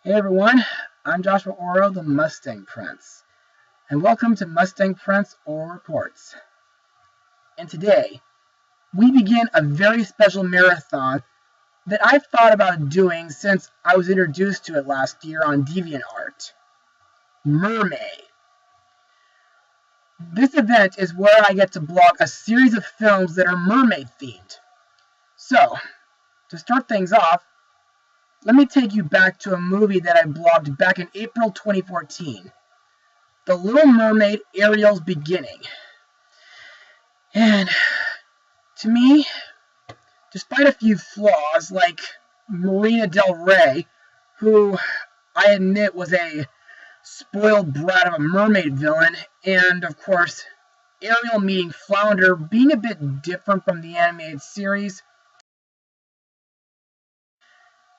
Hey everyone, I'm Joshua Orro, the Mustang Prince, and welcome to Mustang Prince Orro Reports. And today, we begin a very special marathon that I've thought about doing since I was introduced to it last year on DeviantArt. MerMay. This event is where I get to blog a series of films that are mermaid themed. So, to start things off, let me take you back to a movie that I blogged back in April 2014. The Little Mermaid, Ariel's Beginning. And, to me, despite a few flaws, like Marina Del Rey, who I admit was a spoiled brat of a mermaid villain, and, of course, Ariel meeting Flounder being a bit different from the animated series,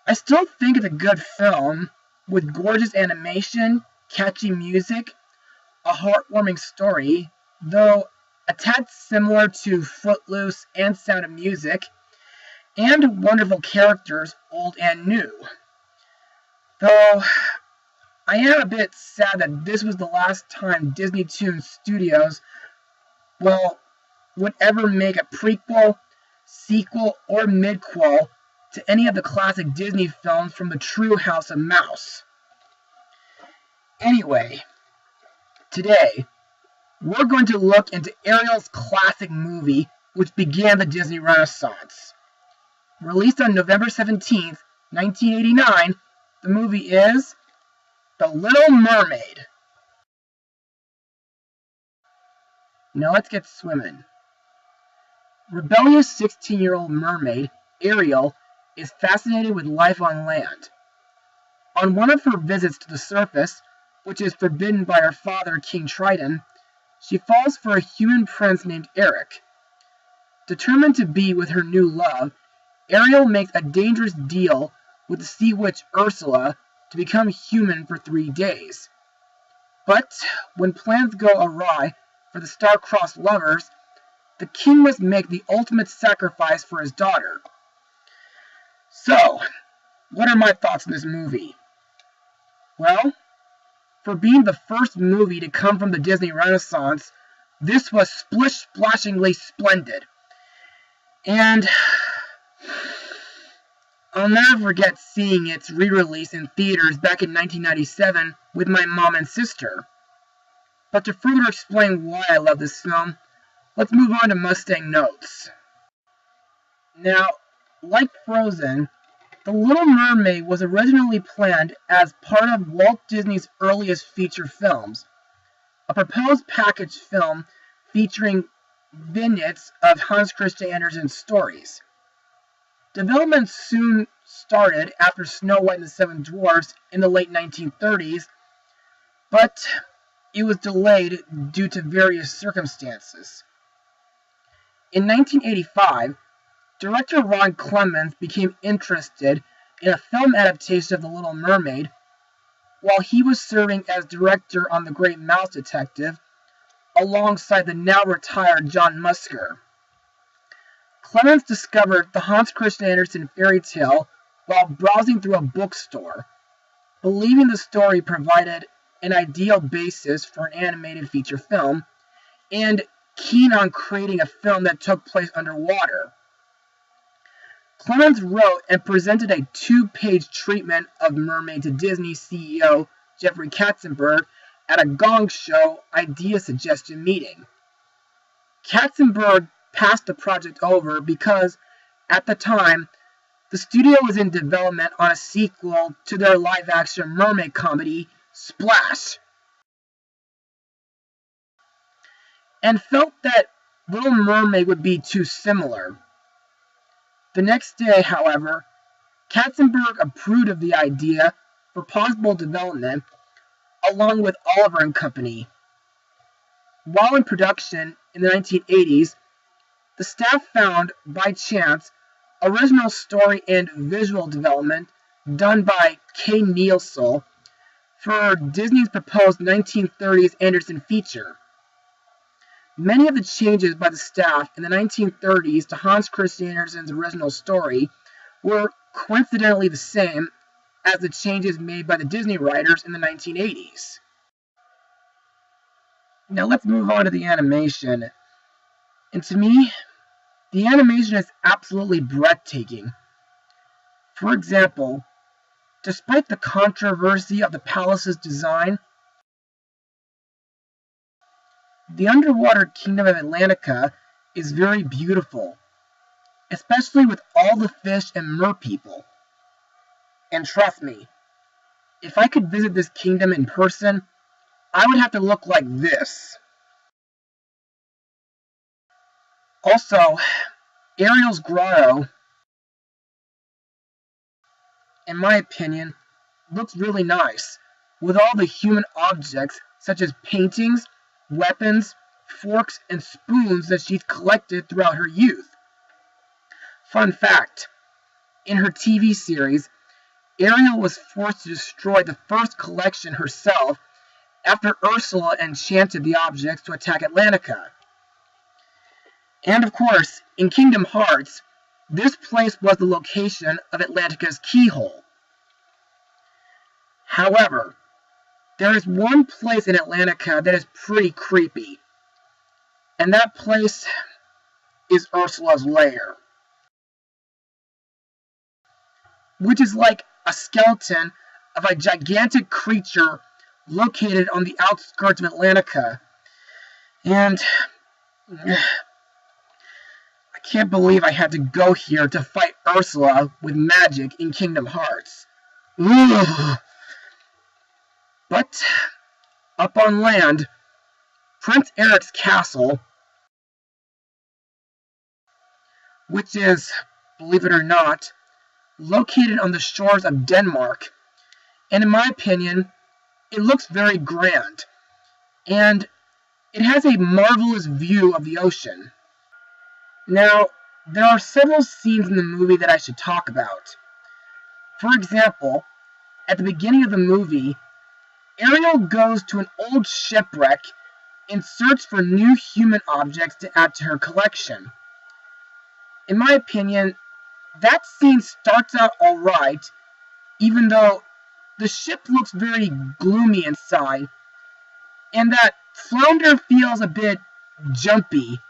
I still think it's a good film, with gorgeous animation, catchy music, a heartwarming story, though a tad similar to Footloose and Sound of Music, and wonderful characters, old and new. Though, I am a bit sad that this was the last time Disney Toon Studios, would ever make a prequel, sequel, or midquel to any of the classic Disney films from the true House of Mouse. Anyway, today, we're going to look into Ariel's classic movie, which began the Disney Renaissance. Released on November 17th, 1989, the movie is The Little Mermaid. Now let's get swimming. Rebellious 16-year-old mermaid, Ariel, is fascinated with life on land. On one of her visits to the surface, which is forbidden by her father, King Triton, she falls for a human prince named Eric. Determined to be with her new love, Ariel makes a dangerous deal with the sea witch Ursula to become human for 3 days. But when plans go awry for the star-crossed lovers, the king must make the ultimate sacrifice for his daughter. So, what are my thoughts on this movie? Well, for being the first movie to come from the Disney Renaissance, this was splish-splashingly splendid. And I'll never forget seeing its re-release in theaters back in 1997 with my mom and sister. But to further explain why I love this film, let's move on to Mustang notes. Now, like Frozen, The Little Mermaid was originally planned as part of Walt Disney's earliest feature films, a proposed package film featuring vignettes of Hans Christian Andersen's stories. Development soon started after Snow White and the Seven Dwarfs in the late 1930s, but it was delayed due to various circumstances. In 1985, director Ron Clements became interested in a film adaptation of The Little Mermaid while he was serving as director on The Great Mouse Detective alongside the now retired John Musker. Clements discovered the Hans Christian Andersen fairy tale while browsing through a bookstore, believing the story provided an ideal basis for an animated feature film, and keen on creating a film that took place underwater. Clements wrote and presented a 2-page treatment of Mermaid to Disney CEO Jeffrey Katzenberg at a Gong Show idea suggestion meeting. Katzenberg passed the project over because, at the time, the studio was in development on a sequel to their live-action mermaid comedy, Splash, and felt that Little Mermaid would be too similar. The next day, however, Katzenberg approved of the idea for possible development, along with Oliver and Company. While in production in the 1980s, the staff found, by chance, original story and visual development done by Kay Nielsen for Disney's proposed 1930s Andersen feature. Many of the changes by the staff in the 1930s to Hans Christian Andersen's original story were coincidentally the same as the changes made by the Disney writers in the 1980s. Now let's move on to the animation. And to me, the animation is absolutely breathtaking. For example, despite the controversy of the palace's design, the underwater kingdom of Atlantica is very beautiful, especially with all the fish and merpeople. And trust me, if I could visit this kingdom in person, I would have to look like this. Also, Ariel's grotto, in my opinion, looks really nice, with all the human objects such as paintings, weapons, forks, and spoons that she's collected throughout her youth. Fun fact, in her TV series, Ariel was forced to destroy the first collection herself after Ursula enchanted the objects to attack Atlantica. And of course, in Kingdom Hearts, this place was the location of Atlantica's keyhole. However, there is one place in Atlantica that is pretty creepy, and that place is Ursula's lair, which is like a skeleton of a gigantic creature located on the outskirts of Atlantica. And I can't believe I had to go here to fight Ursula with magic in Kingdom Hearts. Ugh. But up on land, Prince Eric's castle, which is, believe it or not, located on the shores of Denmark, and in my opinion, it looks very grand, and it has a marvelous view of the ocean. Now, there are several scenes in the movie that I should talk about. For example, at the beginning of the movie, Ariel goes to an old shipwreck in search for new human objects to add to her collection. In my opinion, that scene starts out alright, even though the ship looks very gloomy inside, and that Flounder feels a bit jumpy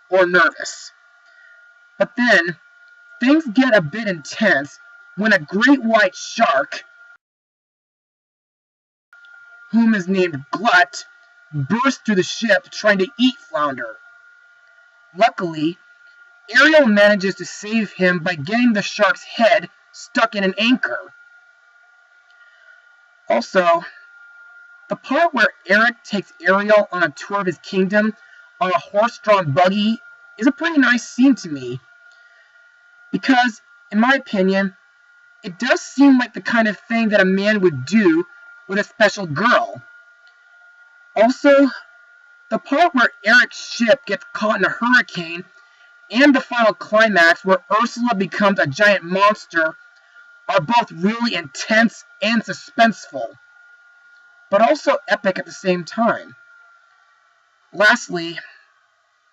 or nervous. But then, things get a bit intense when a great white shark, whom is named Glut, bursts through the ship trying to eat Flounder. Luckily, Ariel manages to save him by getting the shark's head stuck in an anchor. Also, the part where Eric takes Ariel on a tour of his kingdom on a horse-drawn buggy is a pretty nice scene to me. Because, in my opinion, it does seem like the kind of thing that a man would do with a special girl. Also, the part where Eric's ship gets caught in a hurricane and the final climax where Ursula becomes a giant monster are both really intense and suspenseful, but also epic at the same time. Lastly,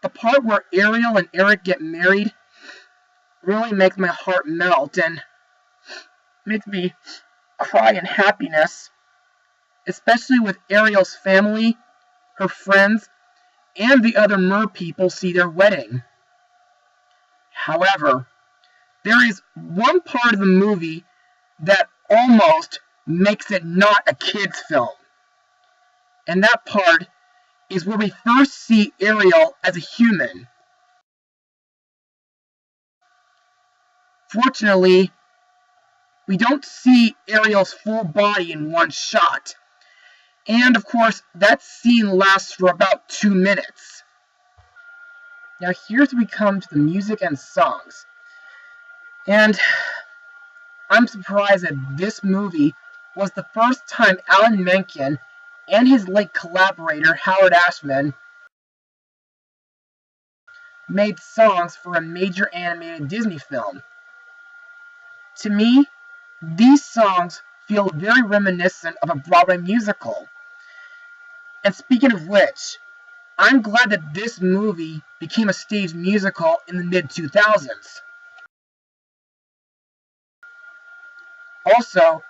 the part where Ariel and Eric get married really makes my heart melt and makes me cry in happiness, especially with Ariel's family, her friends, and the other merpeople see their wedding. However, there is one part of the movie that almost makes it not a kid's film. And that part is where we first see Ariel as a human. Fortunately, we don't see Ariel's full body in one shot. And of course, that scene lasts for about 2 minutes. Now here's where we come to the music and songs. And I'm surprised that this movie was the first time Alan Menken and his late collaborator Howard Ashman made songs for a major animated Disney film. To me, these songs feel very reminiscent of a Broadway musical. And speaking of which, I'm glad that this movie became a stage musical in the mid-2000s. Also,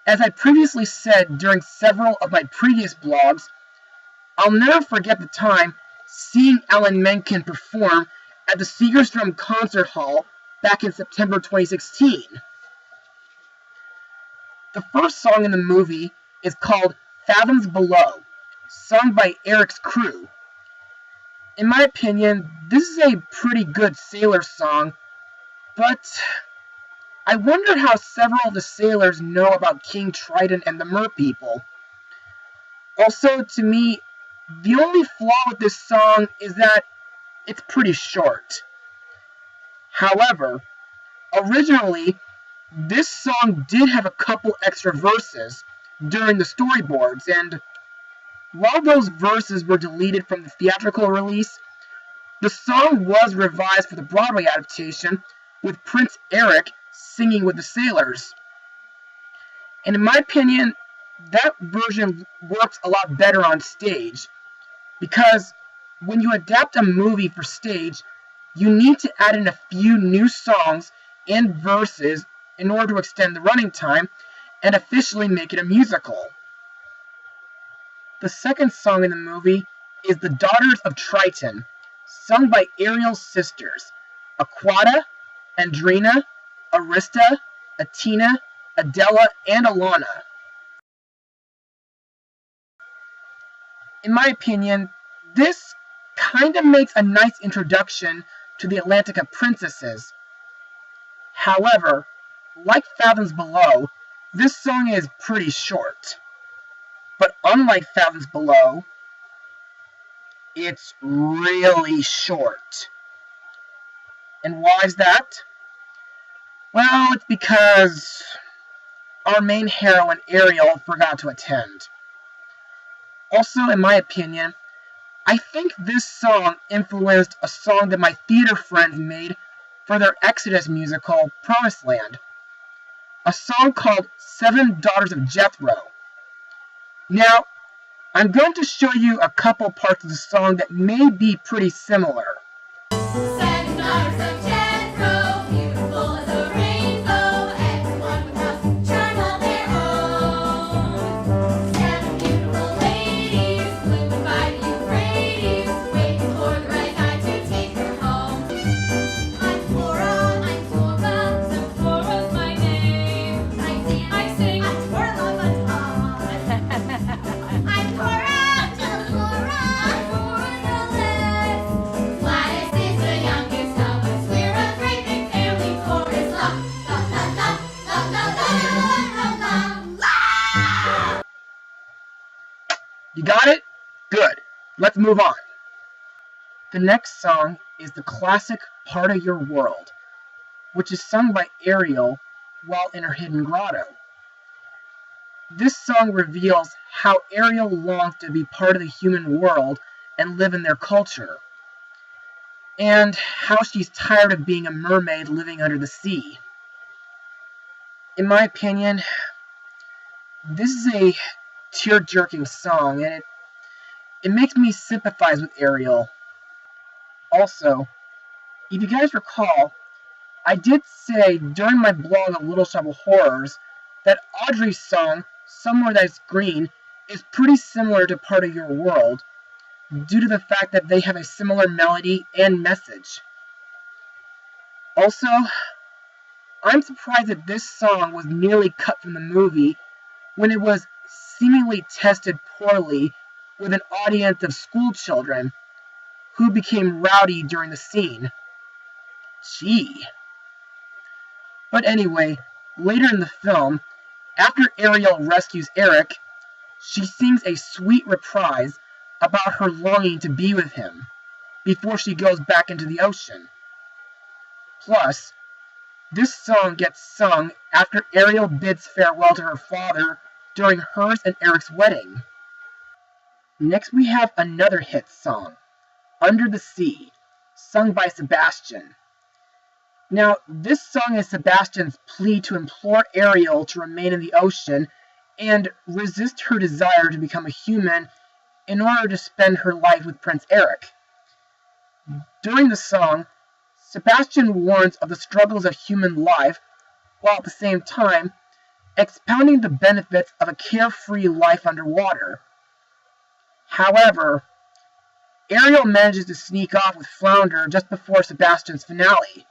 As I previously said during several of my previous blogs, I'll never forget the time seeing Alan Menken perform at the Segerstrom Concert Hall back in September 2016. The first song in the movie is called Fathoms Below, sung by Eric's crew. In my opinion, this is a pretty good sailor song, but I wonder how several of the sailors know about King Triton and the Mer people. Also, to me, the only flaw with this song is that it's pretty short. However, originally, this song did have a couple extra verses during the storyboards, and while those verses were deleted from the theatrical release, the song was revised for the Broadway adaptation, with Prince Eric singing with the sailors. And in my opinion, that version works a lot better on stage, because when you adapt a movie for stage, you need to add in a few new songs and verses in order to extend the running time and officially make it a musical. The second song in the movie is The Daughters of Triton, sung by Ariel's sisters, Aquata, Andrina, Arista, Atina, Adela, and Alana. In my opinion, this kind of makes a nice introduction to the Atlantica princesses. However, like Fathoms Below, this song is pretty short. But unlike Fathoms Below, it's really short. And why is that? Well, it's because our main heroine, Ariel, forgot to attend. Also, in my opinion, I think this song influenced a song that my theater friends made for their Exodus musical, Promised Land. A song called Seven Daughters of Jethro. Now, I'm going to show you a couple parts of the song that may be pretty similar. Seven daughters of Jethro, beautiful as a rainbow, everyone would have charm of their own. Seven beautiful ladies, blooming by the Euphrates, waiting for the right guy to take her home. I'm Flora, I'm Flora, Sephora's my name. I sing, I'm Flora Lavatah. I'm Flora, I'm Flora, I'm Flora. Gladys is the youngest of us. We're a great big family. Chorus la la la la la la la la la. You got it? Good. Let's move on. The next song is the classic Part of Your World, which is sung by Ariel while in her hidden grotto. This song reveals how Ariel longs to be part of the human world and live in their culture, and how she's tired of being a mermaid living under the sea. In my opinion, this is a tear-jerking song, and it makes me sympathize with Ariel. Also, if you guys recall, I did say during my blog of Little Shop of Horrors that Audrey's song, Somewhere That's Green, is pretty similar to Part of Your World, due to the fact that they have a similar melody and message. Also, I'm surprised that this song was nearly cut from the movie when it was seemingly tested poorly with an audience of school children who became rowdy during the scene. Gee. But anyway, later in the film, after Ariel rescues Eric, she sings a sweet reprise about her longing to be with him before she goes back into the ocean. Plus, this song gets sung after Ariel bids farewell to her father during hers and Eric's wedding. Next we have another hit song, Under the Sea, sung by Sebastian. Now, this song is Sebastian's plea to implore Ariel to remain in the ocean and resist her desire to become a human in order to spend her life with Prince Eric. During the song, Sebastian warns of the struggles of human life, while at the same time expounding the benefits of a carefree life underwater. However, Ariel manages to sneak off with Flounder just before Sebastian's finale.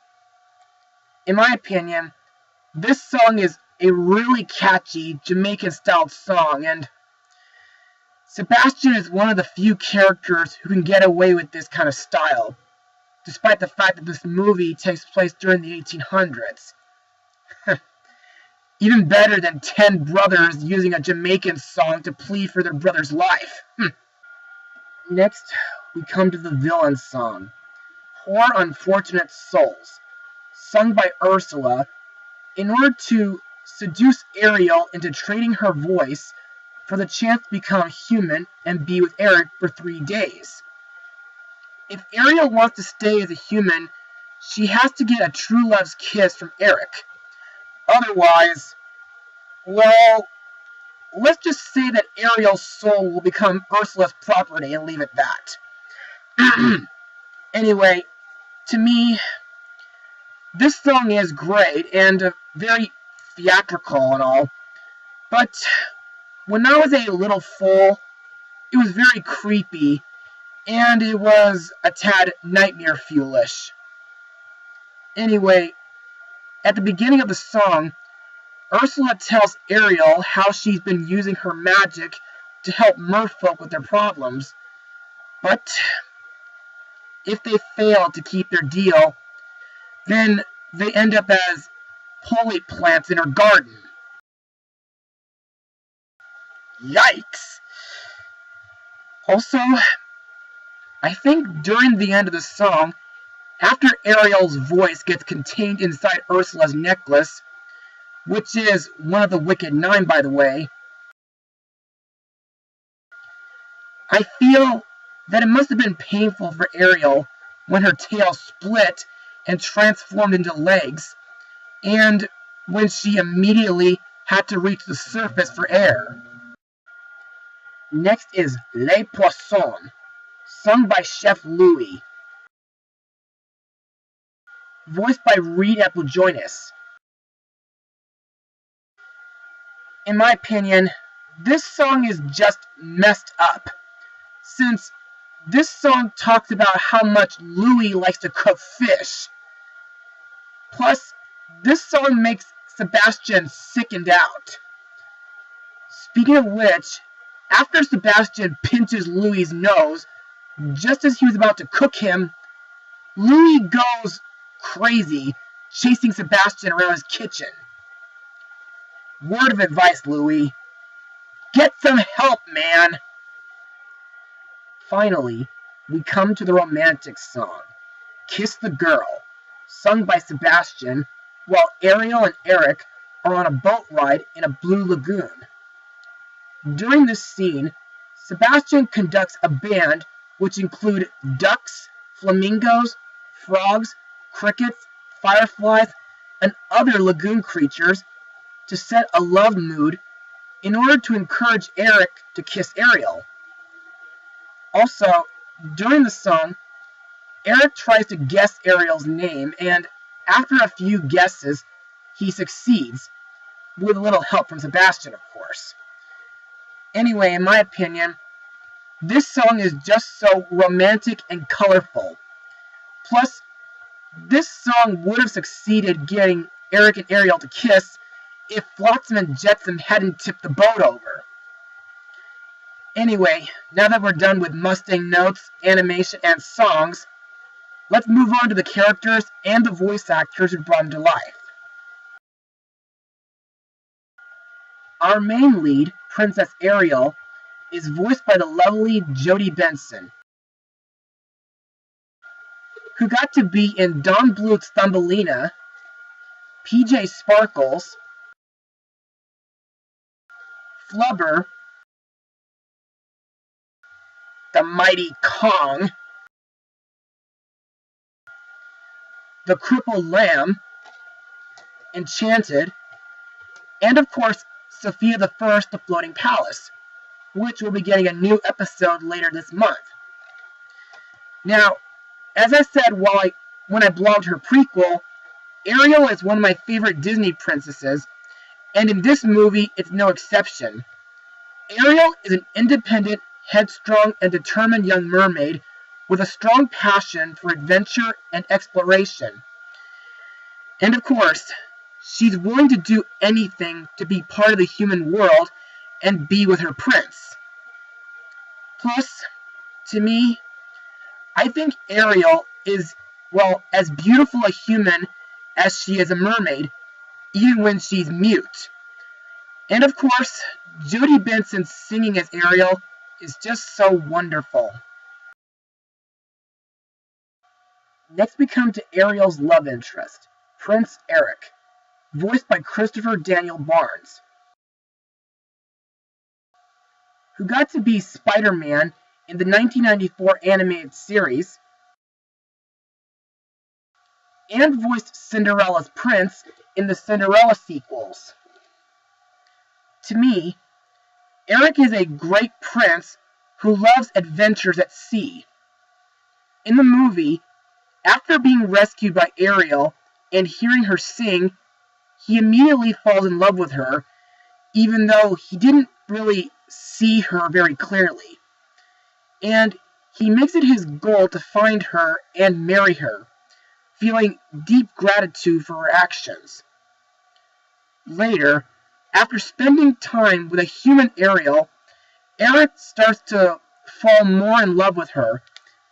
In my opinion, this song is a really catchy Jamaican-styled song, and Sebastian is one of the few characters who can get away with this kind of style, despite the fact that this movie takes place during the 1800s. Even better than 10 brothers using a Jamaican song to plead for their brother's life. Next, we come to the villain song, Poor Unfortunate Souls, sung by Ursula, in order to seduce Ariel into trading her voice for the chance to become human and be with Eric for 3 days. If Ariel wants to stay as a human, she has to get a true love's kiss from Eric. Otherwise, well, let's just say that Ariel's soul will become Ursula's property and leave it that. Anyway, to me, this song is great and very theatrical and all, but when I was a little fool, it was very creepy, and it was a tad nightmare fuelish. Anyway, at the beginning of the song, Ursula tells Ariel how she's been using her magic to help merfolk with their problems, but if they fail to keep their deal, then they end up as pulley plants in her garden. Yikes! Also, I think during the end of the song, after Ariel's voice gets contained inside Ursula's necklace, which is one of the Wicked Nine, by the way, I feel that it must have been painful for Ariel when her tail split and transformed into legs, and when she immediately had to reach the surface for air. Next is Les Poissons, sung by Chef Louis, voiced by Reed Applejoynis. In my opinion, this song is just messed up, since this song talks about how much Louis likes to cook fish. Plus, this song makes Sebastian sickened out. Speaking of which, after Sebastian pinches Louis' nose, just as he was about to cook him, Louis goes crazy, chasing Sebastian around his kitchen. Word of advice, Louis. Get some help, man! Finally, we come to the romantic song, Kiss the Girl, sung by Sebastian, while Ariel and Eric are on a boat ride in a blue lagoon. During this scene, Sebastian conducts a band which include ducks, flamingos, frogs, crickets, fireflies, and other lagoon creatures to set a love mood in order to encourage Eric to kiss Ariel. Also, during the song, Eric tries to guess Ariel's name, and after a few guesses, he succeeds, with a little help from Sebastian, of course. Anyway, in my opinion, this song is just so romantic and colorful. Plus, this song would have succeeded getting Eric and Ariel to kiss if Flotsam and Jetsam hadn't tipped the boat over. Anyway, now that we're done with Mustang notes, animation, and songs, let's move on to the characters and the voice actors who brought them to life. Our main lead, Princess Ariel, is voiced by the lovely Jodie Benson, who got to be in Don Bluth's Thumbelina, PJ Sparkles, Flubber, the Mighty Kong, the Crippled Lamb, Enchanted, and of course, Sophia the First, the Floating Palace, which will be getting a new episode later this month. Now, as I said when I blogged her prequel, Ariel is one of my favorite Disney princesses, and in this movie, it's no exception. Ariel is an independent, headstrong, and determined young mermaid with a strong passion for adventure and exploration. And of course, she's willing to do anything to be part of the human world and be with her prince. Plus, to me, I think Ariel is, well, as beautiful a human as she is a mermaid, even when she's mute. And of course, Jodie Benson singing as Ariel is just so wonderful. Next we come to Ariel's love interest, Prince Eric, voiced by Christopher Daniel Barnes, who got to be Spider-Man in the 1994 animated series, and voiced Cinderella's prince in the Cinderella sequels. To me, Eric is a great prince who loves adventures at sea. In the movie, after being rescued by Ariel and hearing her sing, he immediately falls in love with her, even though he didn't really see her very clearly. And he makes it his goal to find her and marry her, feeling deep gratitude for her actions. Later, after spending time with a human Ariel, Eric starts to fall more in love with her,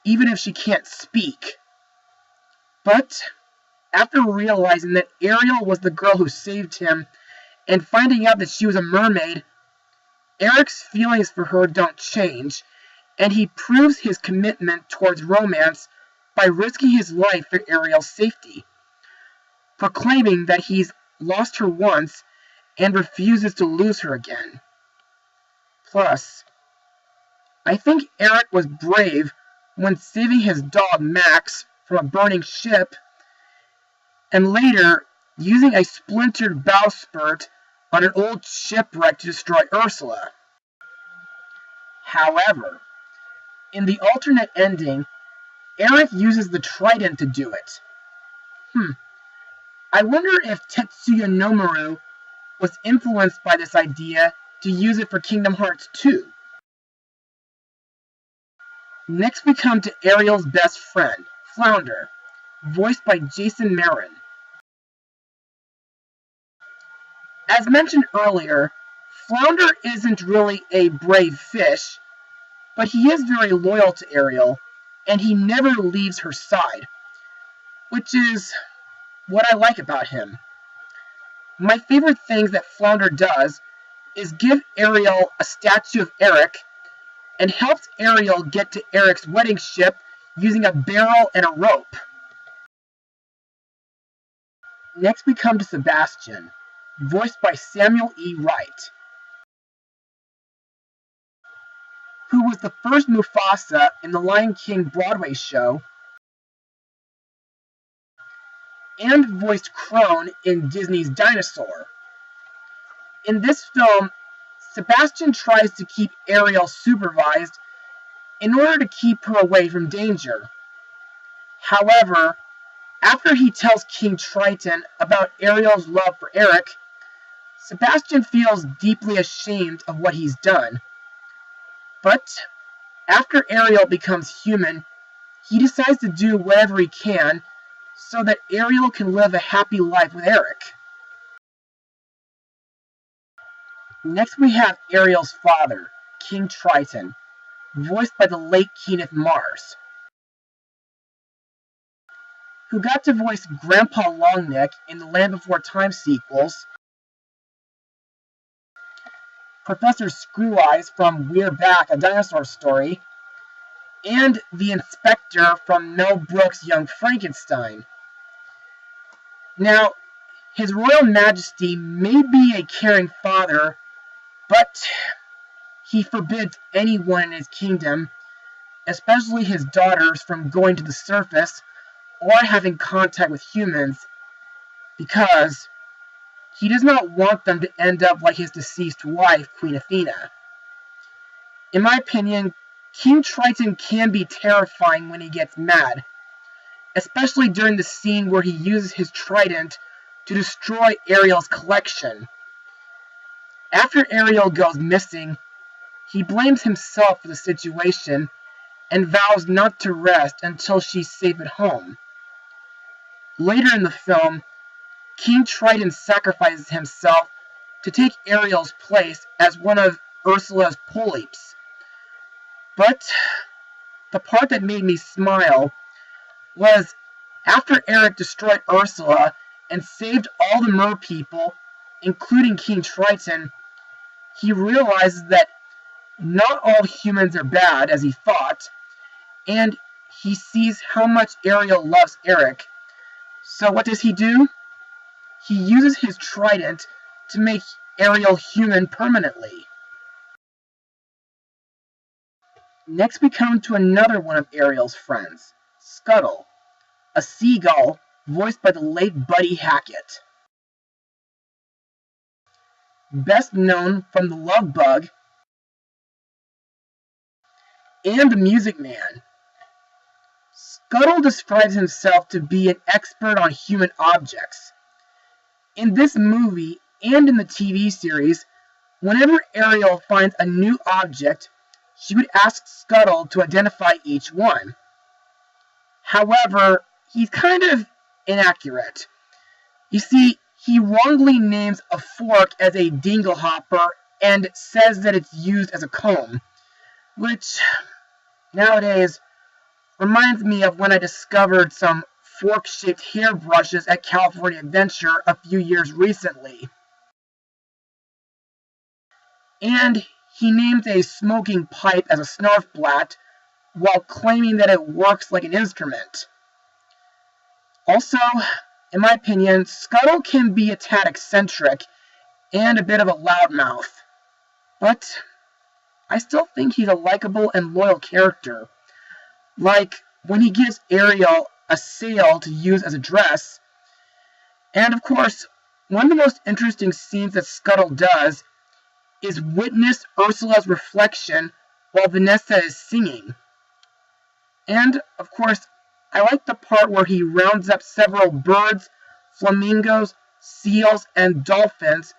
even if she can't speak. But after realizing that Ariel was the girl who saved him and finding out that she was a mermaid, Eric's feelings for her don't change, and he proves his commitment towards romance by risking his life for Ariel's safety, proclaiming that he's lost her once and refuses to lose her again. Plus, I think Eric was brave when saving his dog Max from a burning ship, and later using a splintered bowsprit on an old shipwreck to destroy Ursula. However, in the alternate ending, Eric uses the trident to do it. I wonder if Tetsuya Nomura was influenced by this idea to use it for Kingdom Hearts 2. Next we come to Ariel's best friend, Flounder, voiced by Jason Marin. As mentioned earlier, Flounder isn't really a brave fish, but he is very loyal to Ariel, and he never leaves her side, which is what I like about him. My favorite things that Flounder does is give Ariel a statue of Eric, and helps Ariel get to Eric's wedding ship using a barrel and a rope. Next we come to Sebastian, voiced by Samuel E. Wright, who was the first Mufasa in the Lion King Broadway show, and voiced Crone in Disney's Dinosaur. In this film, Sebastian tries to keep Ariel supervised in order to keep her away from danger. However, after he tells King Triton about Ariel's love for Eric, Sebastian feels deeply ashamed of what he's done. But after Ariel becomes human, he decides to do whatever he can so that Ariel can live a happy life with Eric. Next we have Ariel's father, King Triton, voiced by the late Kenneth Mars, who got to voice Grandpa Longneck in the Land Before Time sequels, Professor Screw Eyes from We're Back, A Dinosaur Story, and the Inspector from Mel Brooks' Young Frankenstein. Now, His Royal Majesty may be a caring father, but he forbids anyone in his kingdom, especially his daughters, from going to the surface or having contact with humans, because he does not want them to end up like his deceased wife, Queen Athena. In my opinion, King Triton can be terrifying when he gets mad, especially during the scene where he uses his trident to destroy Ariel's collection. After Ariel goes missing, he blames himself for the situation and vows not to rest until she's safe at home. Later in the film, King Triton sacrifices himself to take Ariel's place as one of Ursula's polyps. But the part that made me smile was after Eric destroyed Ursula and saved all the mer people, including King Triton, he realizes that not all humans are bad, as he thought, and he sees how much Ariel loves Eric. So what does he do? He uses his trident to make Ariel human permanently. Next we come to another one of Ariel's friends, Scuttle, a seagull voiced by the late Buddy Hackett. Best known from The Love Bug and The Music Man. Scuttle describes himself to be an expert on human objects. In this movie and in the TV series, whenever Ariel finds a new object, she would ask Scuttle to identify each one. However, he's kind of inaccurate. You see, he wrongly names a fork as a dinglehopper and says that it's used as a comb, which nowadays reminds me of when I discovered some fork-shaped hairbrushes at California Adventure a few years recently. And he names a smoking pipe as a snarfblatt while claiming that it works like an instrument. Also, in my opinion, Scuttle can be a tad eccentric and a bit of a loudmouth, but I still think he's a likable and loyal character. Like when he gives Ariel a sail to use as a dress. And of course, one of the most interesting scenes that Scuttle does is witness Ursula's reflection while Vanessa is singing. And of course, I like the part where he rounds up several birds, flamingos, seals, and dolphins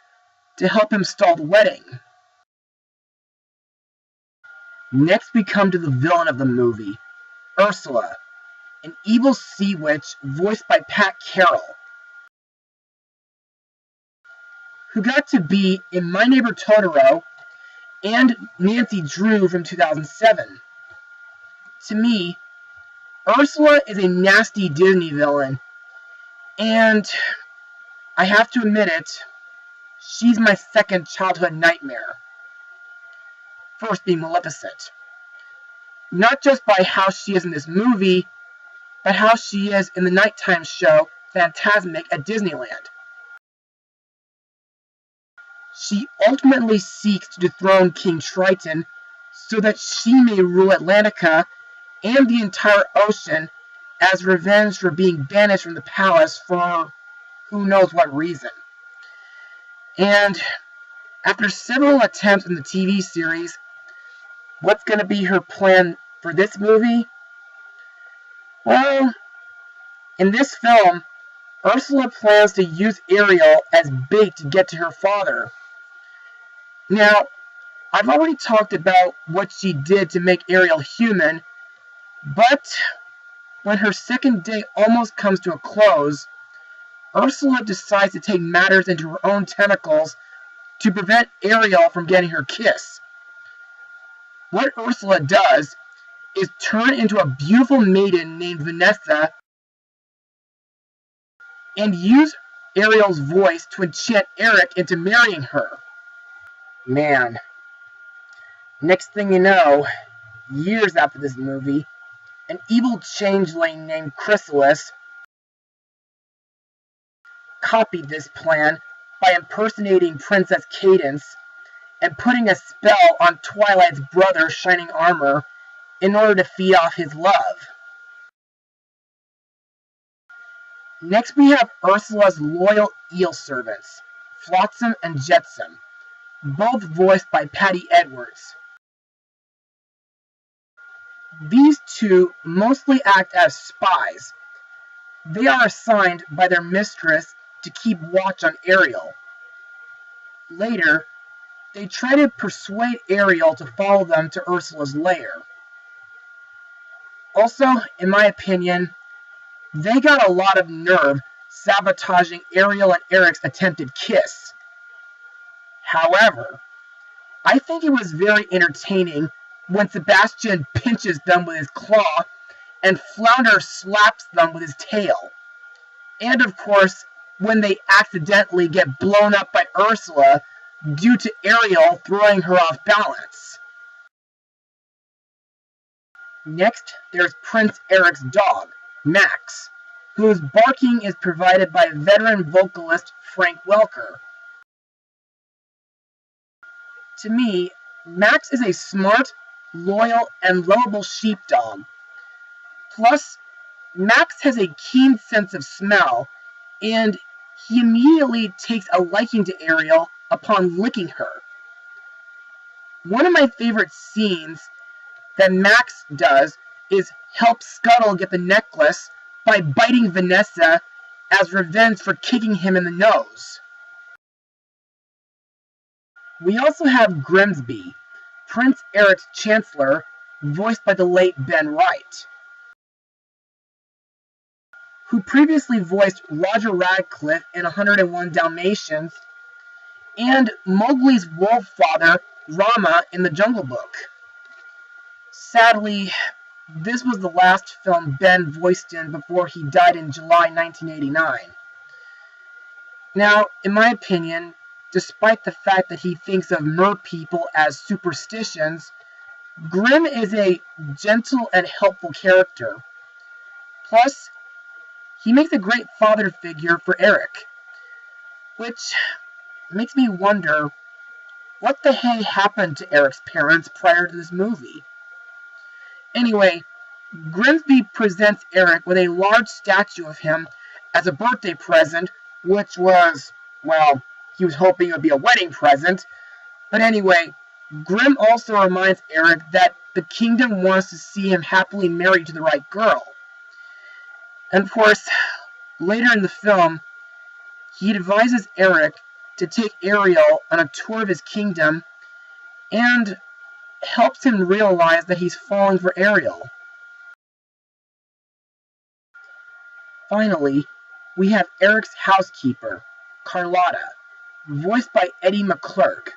to help him stall the wedding. Next we come to the villain of the movie, Ursula, an evil sea witch voiced by Pat Carroll, who got to be in My Neighbor Totoro and Nancy Drew from 2007. To me, Ursula is a nasty Disney villain, and I have to admit it, she's my second childhood nightmare. First being Maleficent. Not just by how she is in this movie, but how she is in the nighttime show Fantasmic at Disneyland. She ultimately seeks to dethrone King Triton so that she may rule Atlantica and the entire ocean as revenge for being banished from the palace for who knows what reason. And after several attempts in the TV series, what's going to be her plan for this movie? Well, in this film, Ursula plans to use Ariel as bait to get to her father. Now, I've already talked about what she did to make Ariel human, but when her second day almost comes to a close, Ursula decides to take matters into her own tentacles to prevent Ariel from getting her kiss. What Ursula does is turn into a beautiful maiden named Vanessa and use Ariel's voice to enchant Eric into marrying her. Man, next thing you know, years after this movie, an evil changeling named Chrysalis copied this plan by impersonating Princess Cadance and putting a spell on Twilight's brother, Shining Armor, in order to feed off his love. Next we have Ursula's loyal eel servants, Flotsam and Jetsam, both voiced by Patty Edwards. These two mostly act as spies. They are assigned by their mistress to keep watch on Ariel. Later, they try to persuade Ariel to follow them to Ursula's lair. Also, in my opinion, they got a lot of nerve sabotaging Ariel and Eric's attempted kiss. However, I think it was very entertaining when Sebastian pinches them with his claw and Flounder slaps them with his tail. And of course, when they accidentally get blown up by Ursula due to Ariel throwing her off balance. Next, there's Prince Eric's dog, Max, whose barking is provided by veteran vocalist Frank Welker. To me, Max is a smart, loyal, and lovable sheepdog. Plus, Max has a keen sense of smell, and he immediately takes a liking to Ariel upon licking her. One of my favorite scenes that Max does is help Scuttle get the necklace by biting Vanessa as revenge for kicking him in the nose. We also have Grimsby, Prince Eric's Chancellor, voiced by the late Ben Wright, who previously voiced Roger Radcliffe in 101 Dalmatians and Mowgli's wolf father, Rama, in The Jungle Book. Sadly, this was the last film Ben voiced in before he died in July 1989. Now, in my opinion, despite the fact that he thinks of mer people as superstitions, Grim is a gentle and helpful character. Plus, he makes a great father figure for Eric, which makes me wonder what the hey happened to Eric's parents prior to this movie. Anyway, Grimsby presents Eric with a large statue of him as a birthday present, which was, well, he was hoping it would be a wedding present. But anyway, Grim also reminds Eric that the kingdom wants to see him happily married to the right girl. And of course, later in the film, he advises Eric to take Ariel on a tour of his kingdom and helps him realize that he's falling for Ariel. Finally, we have Eric's housekeeper, Carlotta, voiced by Eddie McClurg,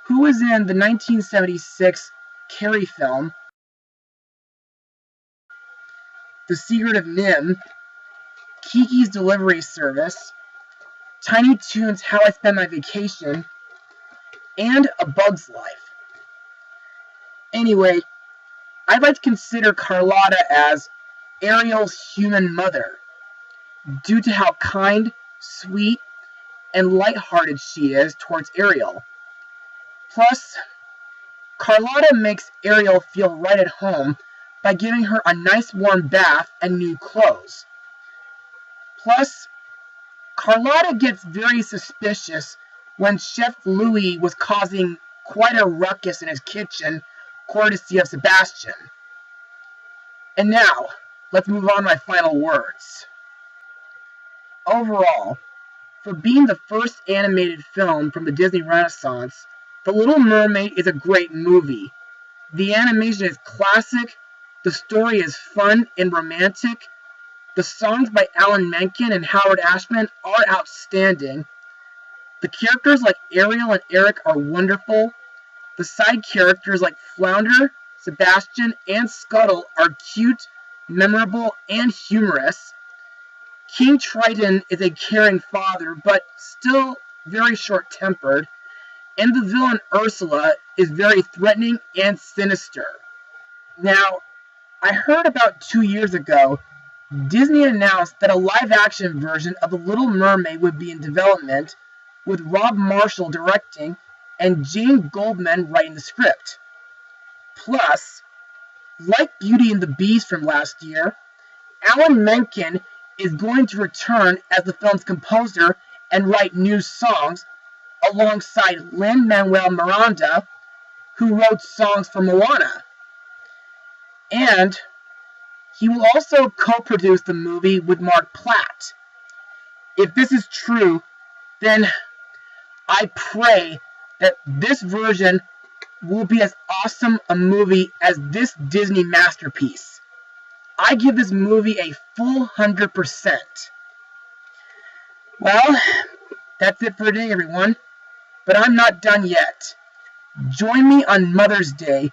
who was in the 1976 Carrie film, The Secret of Nim, Kiki's Delivery Service, Tiny Toons' How I Spend My Vacation, and A Bug's Life. Anyway, I'd like to consider Carlotta as Ariel's human mother, due to how kind, sweet, and lighthearted she is towards Ariel. Plus, Carlotta makes Ariel feel right at home by giving her a nice warm bath and new clothes. Plus, Carlotta gets very suspicious when Chef Louis was causing quite a ruckus in his kitchen, courtesy of Sebastian. And now, let's move on to my final words. Overall, for being the first animated film from the Disney Renaissance, The Little Mermaid is a great movie. The animation is classic, the story is fun and romantic, the songs by Alan Menken and Howard Ashman are outstanding, the characters like Ariel and Eric are wonderful, the side characters like Flounder, Sebastian, and Scuttle are cute, memorable, and humorous. King Triton is a caring father, but still very short-tempered, and the villain Ursula is very threatening and sinister. Now, I heard about 2 years ago, Disney announced that a live-action version of The Little Mermaid would be in development, with Rob Marshall directing and Jane Goldman writing the script. Plus, like Beauty and the Beast from last year, Alan Menken is going to return as the film's composer and write new songs alongside Lin-Manuel Miranda, who wrote songs for Moana. And he will also co-produce the movie with Mark Platt. If this is true, then I pray that this version will be as awesome a movie as this Disney masterpiece. I give this movie a full 100%. Well, that's it for today, everyone. But I'm not done yet. Join me on Mother's Day,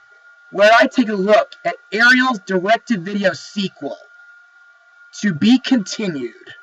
where I take a look at Ariel's direct-to-video sequel, To Be Continued.